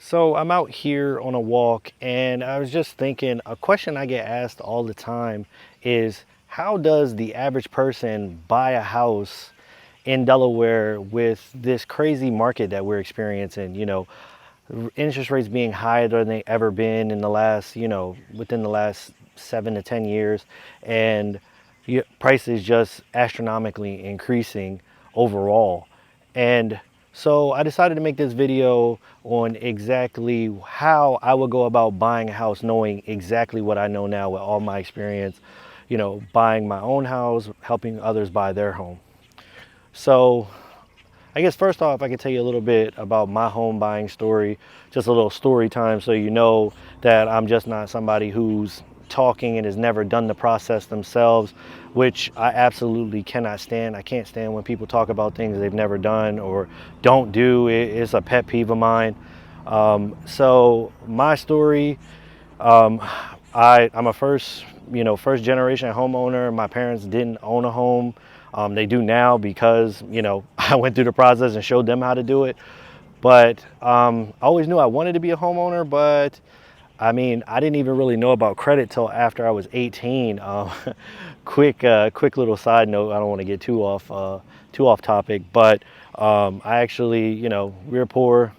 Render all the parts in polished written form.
So I'm out here on a walk and I was just thinking a question I get asked all the time is how does the average person buy a house in Delaware with this crazy market that we're experiencing, interest rates being higher than they ever been in the last, within the last 7 to 10 years, and prices just astronomically increasing overall. And so I decided to make this video on exactly how I would go about buying a house, knowing exactly what I know now with all my experience, buying my own house, helping others buy their home. So I guess first off, I can tell you a little bit about my home buying story, just a little story time so you know that I'm just not somebody who's talking and has never done the process themselves, which I absolutely cannot stand. I can't stand when people talk about things they've never done or don't do. It's a pet peeve of mine. So my story, um, I'm a first generation homeowner. My parents didn't own a home. They do now because, I went through the process and showed them how to do it. But I always knew I wanted to be a homeowner, but I mean, I didn't even really know about credit till after I was 18. Quick little side note. I don't want to get too off topic, but I actually, we were poor.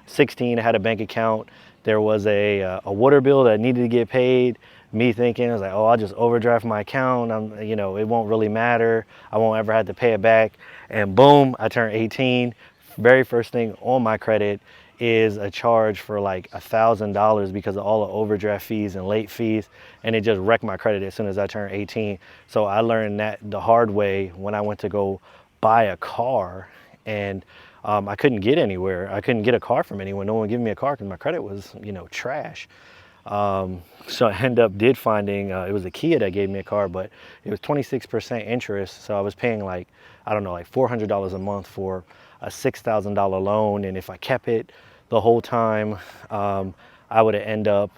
16, I had a bank account. There was a water bill that needed to get paid. Me thinking, I was like, oh, I'll just overdraft my account. It won't really matter. I won't ever have to pay it back. And boom, I turned 18. Very first thing on my credit is a charge for like $1,000 because of all the overdraft fees and late fees, and it just wrecked my credit as soon as I turned 18. So I learned that the hard way when I went to go buy a car, and I couldn't get anywhere. I couldn't get a car from anyone. No one gave me a car because my credit was, trash. So I ended up finding it was a Kia that gave me a car, but it was 26% interest. So I was paying like, I don't know, like $400 a month for a $6,000 loan. And if I kept it the whole time, I would have end up,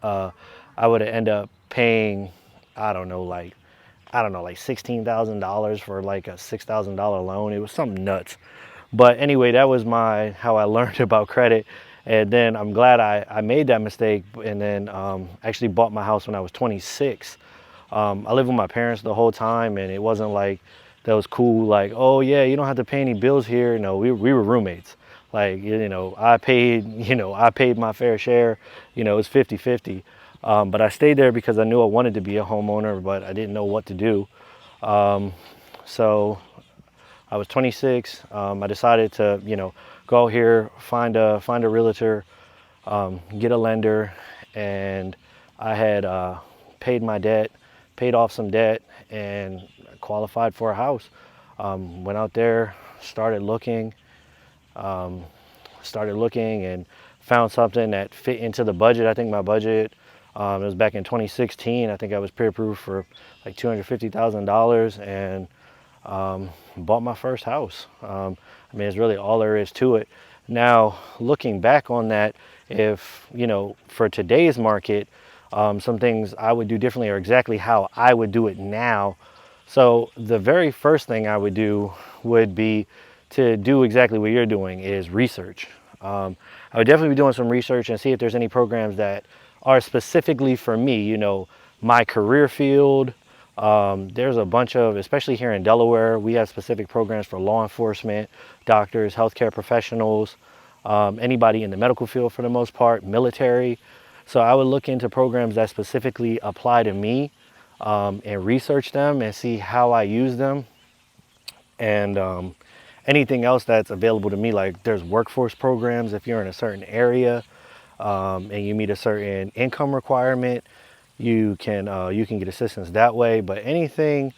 uh, I would have end up paying, I don't know, like, like $16,000 for like a $6,000 loan. It was something nuts. But anyway, that was how I learned about credit. And then I'm glad I made that mistake and then actually bought my house when I was 26. I lived with my parents the whole time, and it wasn't like that was cool, like, oh yeah, you don't have to pay any bills here. No, we were roommates. Like, I paid my fair share, it was 50-50. But I stayed there because I knew I wanted to be a homeowner, but I didn't know what to do. So I was 26. I decided to, go out here, find a realtor, get a lender, and I had paid my debt, paid off some debt, and qualified for a house. Went out there, um, started looking, and found something that fit into the budget. I think my budget, it was back in 2016. I think I was pre-approved for like $250,000, and bought my first house. I mean, it's really all there is to it. Now, looking back on that, if, for today's market, some things I would do differently are exactly how I would do it now. So the very first thing I would do would be to do exactly what you're doing, is research. I would definitely be doing some research and see if there's any programs that are specifically for me, my career field. There's a bunch of, especially here in Delaware, we have specific programs for law enforcement, doctors, healthcare professionals, anybody in the medical field for the most part, military. So I would look into programs that specifically apply to me, and research them and see how I use them. And anything else that's available to me, like there's workforce programs if you're in a certain area, and you meet a certain income requirement, you can get assistance that way. But anything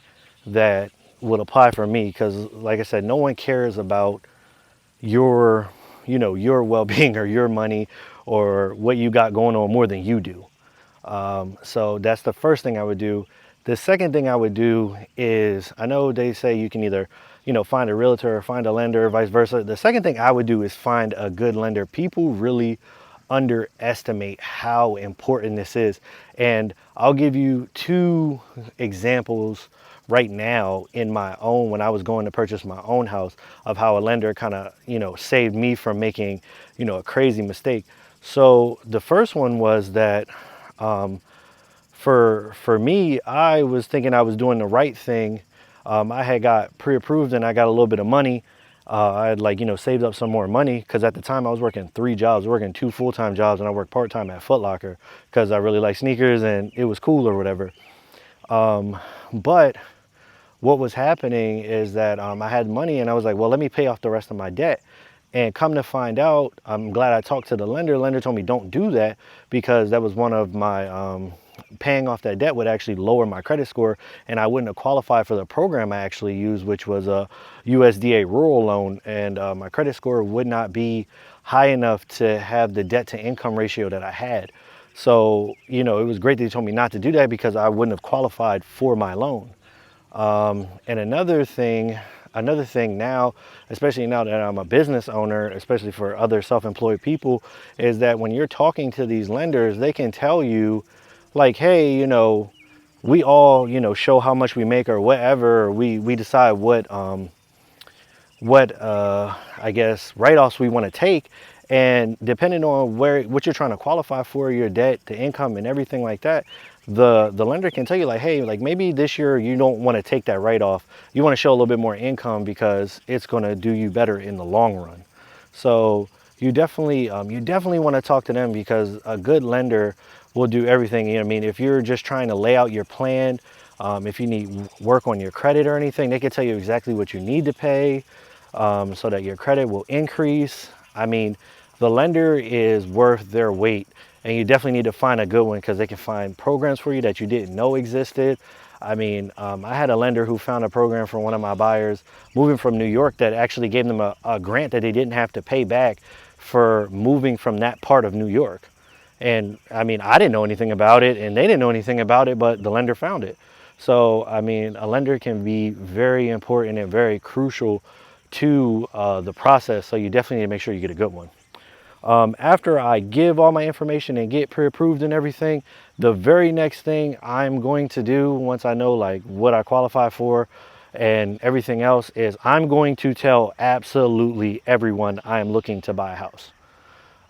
that would apply for me, because like I said, no one cares about your your well-being or your money or what you got going on more than you do. So that's the first thing I would do. The second thing I would do is, I know they say you can either, find a realtor or find a lender, or vice versa. The second thing I would do is find a good lender. People really underestimate how important this is. And I'll give you two examples right now in my own, when I was going to purchase my own house, of how a lender kind of, saved me from making, a crazy mistake. So the first one was that for me, I was thinking I was doing the right thing. I had got pre-approved and I got a little bit of money. I had saved up some more money because at the time I was working 3 jobs, working 2 full-time jobs, and I worked part-time at Foot Locker because I really like sneakers and it was cool or whatever. But what was happening is that I had money and I was like, well, let me pay off the rest of my debt. And come to find out, I'm glad I talked to the lender. The lender told me don't do that because that was one of my paying off that debt would actually lower my credit score and I wouldn't have qualified for the program I actually used, which was a USDA rural loan. And my credit score would not be high enough to have the debt to income ratio that I had. So, it was great that he told me not to do that because I wouldn't have qualified for my loan. And another thing now, especially now that I'm a business owner, especially for other self-employed people, is that when you're talking to these lenders, they can tell you like, hey, we all, show how much we make or whatever, or we decide what I guess write-offs we want to take, and depending on what you're trying to qualify for, your debt, the income, and everything like that, the lender can tell you like, hey, like maybe this year you don't want to take that write-off. You want to show a little bit more income because it's going to do you better in the long run. So you definitely want to talk to them because a good lender will do everything. I mean, if you're just trying to lay out your plan, if you need work on your credit or anything, they can tell you exactly what you need to pay so that your credit will increase. I mean, the lender is worth their weight, and you definitely need to find a good one because they can find programs for you that you didn't know existed. I mean, I had a lender who found a program for one of my buyers moving from New York that actually gave them a grant that they didn't have to pay back for moving from that part of New York. And I mean, I didn't know anything about it and they didn't know anything about it, but the lender found it. So, I mean, a lender can be very important and very crucial to the process. So you definitely need to make sure you get a good one. After I give all my information and get pre-approved and everything, the very next thing I'm going to do once I know like what I qualify for and everything else is I'm going to tell absolutely everyone I am looking to buy a house.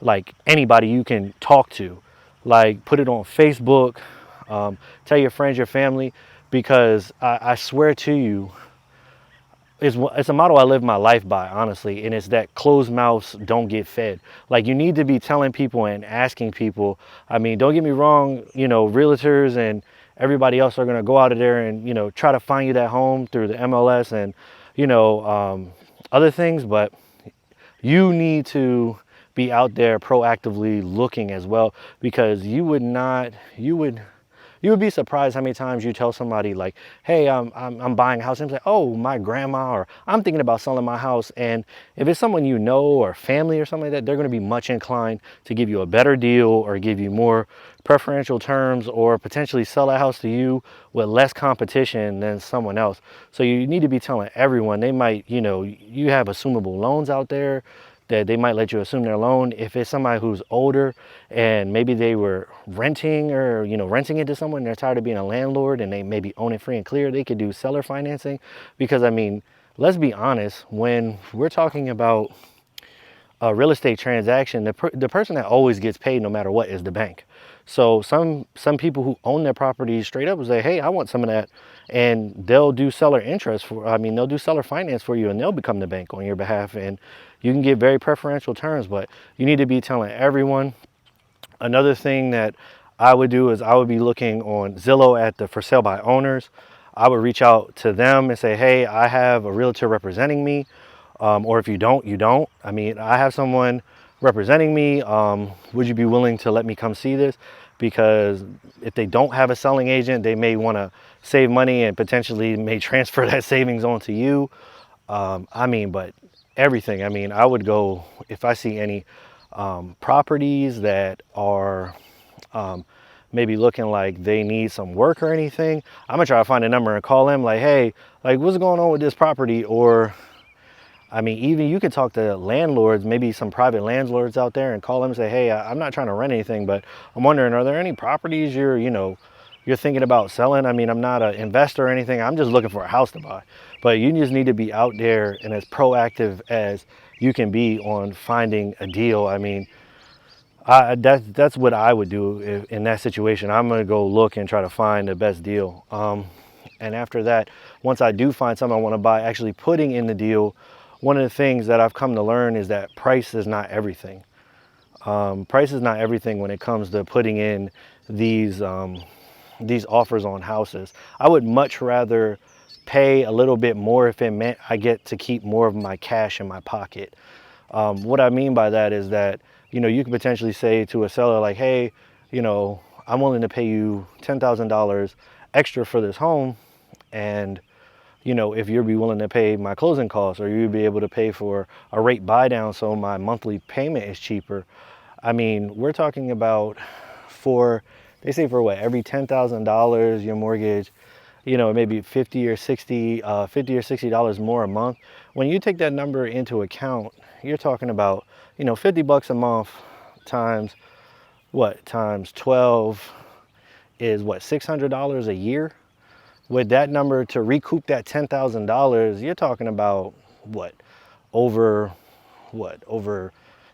Like anybody you can talk to, like put it on Facebook, tell your friends, your family, because I swear to you, it's a model I live my life by, honestly, and it's that closed mouths don't get fed. Like you need to be telling people and asking people. I mean, don't get me wrong, realtors and everybody else are gonna go out of there and try to find you that home through the MLS and other things, but you need to be out there proactively looking as well because you would be surprised how many times you tell somebody like, hey, I'm buying a house, and say, oh, my grandma, or I'm thinking about selling my house. And if it's someone you know or family or something like that, they're going to be much inclined to give you a better deal or give you more preferential terms or potentially sell that house to you with less competition than someone else. So you need to be telling everyone. They might, you have assumable loans out there that they might let you assume their loan. If it's somebody who's older and maybe they were renting or renting it to someone, they're tired of being a landlord and they maybe own it free and clear, they could do seller financing. Because I mean, let's be honest, when we're talking about a real estate transaction, the person that always gets paid no matter what is the bank. So some people who own their properties straight up will say, hey, I want some of that, and they'll do seller interest they'll do seller finance for you and they'll become the bank on your behalf, and you can get very preferential terms. But you need to be telling everyone. Another thing that I would do is I would be looking on Zillow at the for sale by owners. I would reach out to them and say, hey, I have a realtor representing me. Or if you don't, you don't. I mean, I have someone representing me. Would you be willing to let me come see this? Because if they don't have a selling agent, they may want to save money and potentially may transfer that savings onto you. I mean, but everything. I mean, I would go if I see any properties that are maybe looking like they need some work or anything. I'm gonna try to find a number and call them like, hey, like what's going on with this property? Or I mean, even you could talk to landlords, maybe some private landlords out there, and call them and say, hey, I'm not trying to rent anything, but I'm wondering, are there any properties you're you're thinking about selling, I mean, I'm not an investor or anything. I'm just looking for a house to buy. But you just need to be out there and as proactive as you can be on finding a deal. I mean, that's what I would do in that situation. I'm gonna go look and try to find the best deal. And after that, once I do find something I want to buy, actually putting in the deal, one of the things that I've come to learn is that price is not everything. Price is not everything when it comes to putting in these offers on houses. I would much rather pay a little bit more if it meant I get to keep more of my cash in my pocket. What I mean by that is that, you could potentially say to a seller like, hey, I'm willing to pay you $10,000 extra for this home. And, if you'd be willing to pay my closing costs, or you'd be able to pay for a rate buy down so my monthly payment is cheaper. I mean, we're talking about they say for what, every $10,000 your mortgage, maybe 50 or 60, $50 or $60 more a month. When you take that number into account, you're talking about, $50 a month times 12 is what, $600 a year? With that number to recoup that $10,000, you're talking about over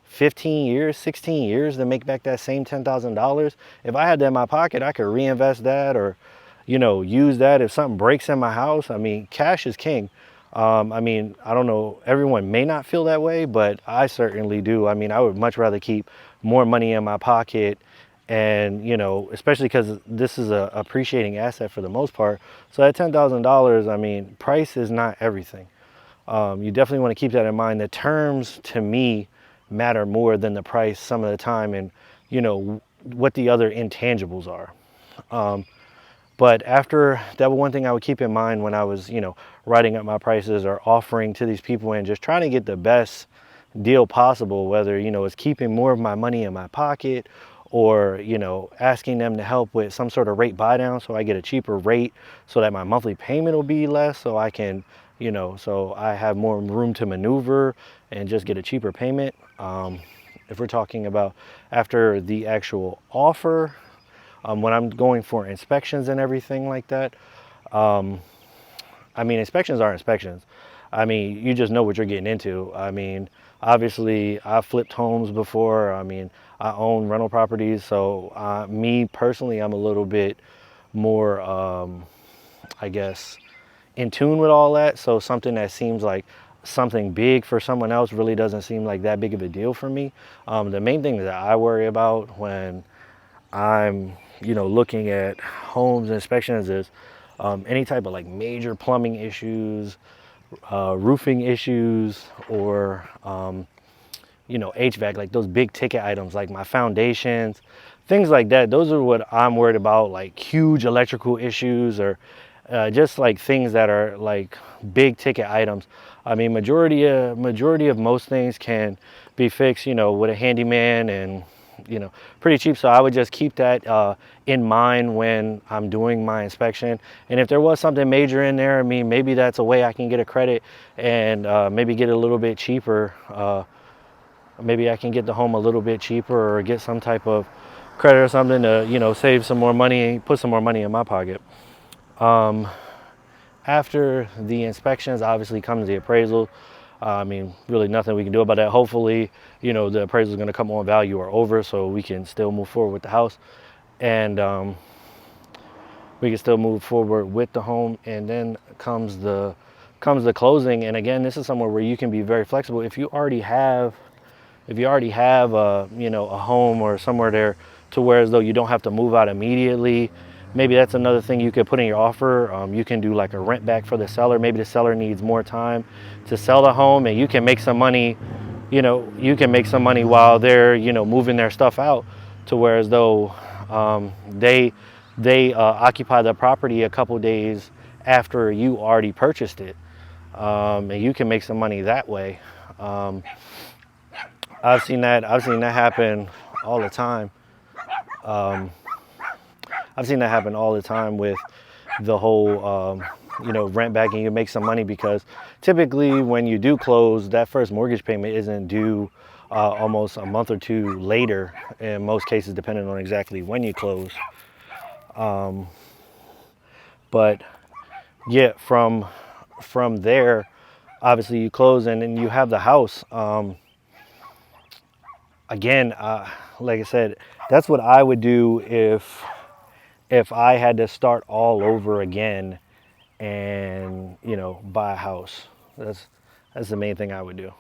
15 years, 16 years to make back that same $10,000. If I had that in my pocket, I could reinvest that, or use that if something breaks in my house. I mean, cash is king. I mean, I don't know, everyone may not feel that way, but I certainly do. I mean, I would much rather keep more money in my pocket, and especially because this is a appreciating asset for the most part. So at $10,000, I mean, price is not everything. You definitely want to keep that in mind. The terms, to me, matter more than the price some of the time, and what the other intangibles are. But after that, one thing I would keep in mind when I was, writing up my prices or offering to these people and just trying to get the best deal possible, whether, it's keeping more of my money in my pocket, or, asking them to help with some sort of rate buy down so I get a cheaper rate so that my monthly payment will be less, so I can, so I have more room to maneuver and just get a cheaper payment. If we're talking about after the actual offer, when I'm going for inspections and everything like that, I mean, inspections are inspections. I mean, you just know what you're getting into. I mean, obviously, I've flipped homes before. I mean, I own rental properties. So me personally, I'm a little bit more, I guess, in tune with all that. So something that seems like something big for someone else really doesn't seem like that big of a deal for me. The main thing that I worry about when I'm, looking at homes inspections is any type of like major plumbing issues, roofing issues, or HVAC, like those big ticket items like my foundations, things like that. Those are what I'm worried about, like huge electrical issues, or just like things that are like big ticket items. I mean, majority of most things can be fixed, with a handyman, and pretty cheap. So I would just keep that in mind when I'm doing my inspection. And if there was something major in there, I mean, maybe that's a way I can get a credit and maybe get it a little bit cheaper. Maybe I can get the home a little bit cheaper, or get some type of credit or something to, save some more money, put some more money in my pocket. After the inspections, obviously comes the appraisal. I mean, really nothing we can do about that. Hopefully, the appraisal is going to come on value or over, so we can still move forward with the house, and we can still move forward with the home. And then comes the closing. And again, this is somewhere where you can be very flexible. If you already have a home or somewhere there, to where as though you don't have to move out immediately. Maybe that's another thing you could put in your offer. You can do like a rent back for the seller. Maybe the seller needs more time to sell the home, and you can make some money. While they're moving their stuff out, to where as though they occupy the property a couple days after you already purchased it, and you can make some money that way. I've seen that happen all the time. I've seen that happen all the time with the whole, rent back, and you make some money, because typically when you do close, that first mortgage payment isn't due almost a month or two later, in most cases, depending on exactly when you close. But yeah, from there, obviously you close and then you have the house. Again, like I said, that's what I would do if I had to start all over again and buy a house. That's the main thing I would do.